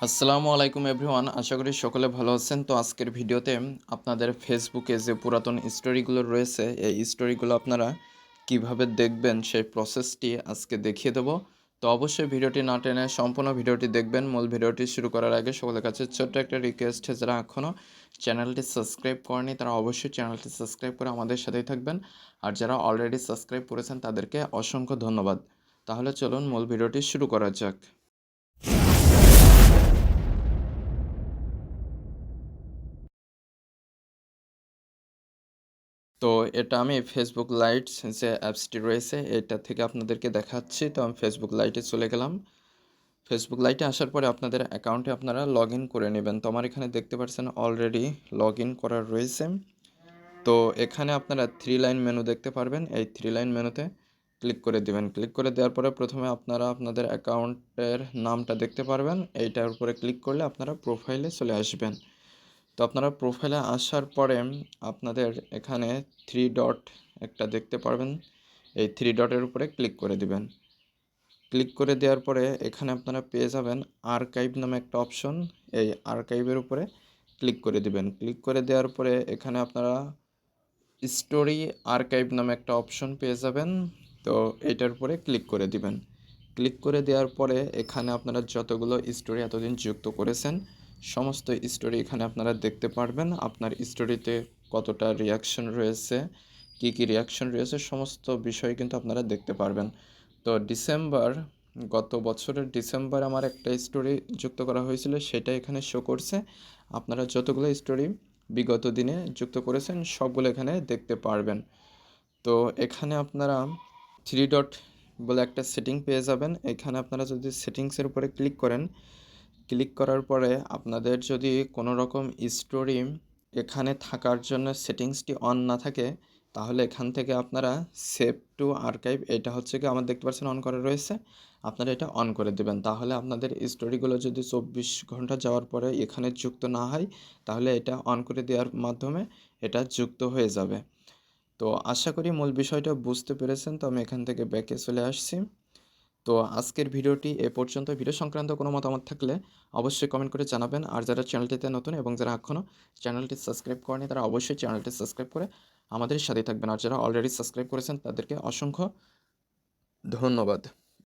আসসালামু আলাইকুম এভরিওয়ান, আশা করি সকলে ভালো আছেন। তো আজকের ভিডিওতে আপনাদের ফেসবুকে যে পুরাতন স্টোরিগুলো রয়েছে, এই স্টোরিগুলো আপনারা কিভাবে দেখবেন সেই প্রসেসটি আজকে দেখিয়ে দেব। তো অবশ্যই ভিডিওটি না টেনে সম্পূর্ণ ভিডিওটি দেখবেন। মূল ভিডিওটি শুরু করার আগে সকলের কাছে ছোট্ট একটা রিকোয়েস্ট, যারা এখনও চ্যানেলটি সাবস্ক্রাইব করেনি তারা অবশ্যই চ্যানেলটি সাবস্ক্রাইব করে আমাদের সাথেই থাকবেন। আর যারা অলরেডি সাবস্ক্রাইব করেছেন তাদেরকে অসংখ্য ধন্যবাদ। তাহলে চলুন মূল ভিডিওটি শুরু করা যাক। তো এটা আমি ফেসবুক লাইটস যে অ্যাপসটি রয়েছে এটা থেকে আপনাদেরকে দেখাচ্ছি। তো আমি ফেসবুক লাইটে চলে গেলাম। ফেসবুক লাইটে আসার পরে আপনাদের অ্যাকাউন্টে আপনারা লগ ইন করে নেবেন। তো আমার এখানে দেখতে পাচ্ছেন অলরেডি লগ ইন করা রয়েছে। তো এখানে আপনারা থ্রি লাইন মেনু দেখতে পারবেন। এই থ্রি লাইন মেনুতে ক্লিক করে দিবেন। ক্লিক করে দেওয়ার পরে প্রথমে আপনারা আপনাদের অ্যাকাউন্টের নামটা দেখতে পারবেন। এইটার উপরে ক্লিক করলে আপনারা প্রোফাইলে চলে আসবেন। তো আপনারা প্রোফাইলে আসার পরে আপনাদের এখানে থ্রি ডট একটা দেখতে পারবেন। এই থ্রি ডটের উপরে ক্লিক করে দিবেন। ক্লিক করে দেওয়ার পরে এখানে আপনারা পেয়ে যাবেন আর্কাইভ নামে একটা অপশন। এই আর্কাইভের উপরে ক্লিক করে দিবেন। ক্লিক করে দেওয়ার পরে এখানে আপনারা স্টোরি আর্কাইভ নামে একটা অপশন পেয়ে যাবেন। তো এইটার উপরে ক্লিক করে দিবেন। ক্লিক করে দেওয়ার পরে এখানে আপনারা যতগুলো স্টোরি এতদিন যুক্ত করেছেন সমস্ত স্টোরি এখানে আপনারা দেখতে পারবেন। আপনার স্টোরিতে কতটা রিয়াকশন রয়েছে, কি কি রিয়াকশন রয়েছে সমস্ত বিষয় কিন্তু আপনারা দেখতে পারবেন। তো গত বছরের ডিসেম্বর আমার একটা স্টোরি যুক্ত করা হয়েছিল, সেটা এখানে শো করছে। আপনারা যতগুলো স্টোরি বিগত দিনে যুক্ত করেছেন সবগুলো এখানে দেখতে পারবেন। তো এখানে আপনারা থ্রি ডট বলে একটা সেটিং পেয়ে যাবেন। এখানে আপনারা যদি সেটিংসের উপরে ক্লিক করেন, ক্লিক করার পরে আপনাদের যদি কোনো রকম স্টোরি এখানে থাকার জন্য সেটিংসটি অন না থাকে, তাহলে এখান থেকে আপনারা সেভ টু আর্কাইভ, এটা হচ্ছে কি আমার দেখতে পাচ্ছেন অন করা রয়েছে, আপনারা এটা অন করে দেবেন। তাহলে আপনাদের স্টোরিগুলো যদি 24 ঘন্টা যাওয়ার পরে এখানে যুক্ত না হয়, তাহলে এটা অন করে দেওয়ার মাধ্যমে এটা যুক্ত হয়ে যাবে। তো আশা করি মূল বিষয়টা বুঝতে পেরেছেন। তো আমি এখান থেকে ব্যাকে চলে আসছি। তো আজকের ভিডিওটি এ পর্যন্ত। ভিডিও সংক্রান্ত কোনো মতামত থাকলে অবশ্যই কমেন্ট করে জানাবেন। আর যারা চ্যানেলটিতে নতুন এবং যারা এখনও চ্যানেলটি সাবস্ক্রাইব করেনি তারা অবশ্যই চ্যানেলটি সাবস্ক্রাইব করে আমাদের সাথে থাকবেন। আর যারা অলরেডি সাবস্ক্রাইব করেছেন তাদেরকে অসংখ্য ধন্যবাদ।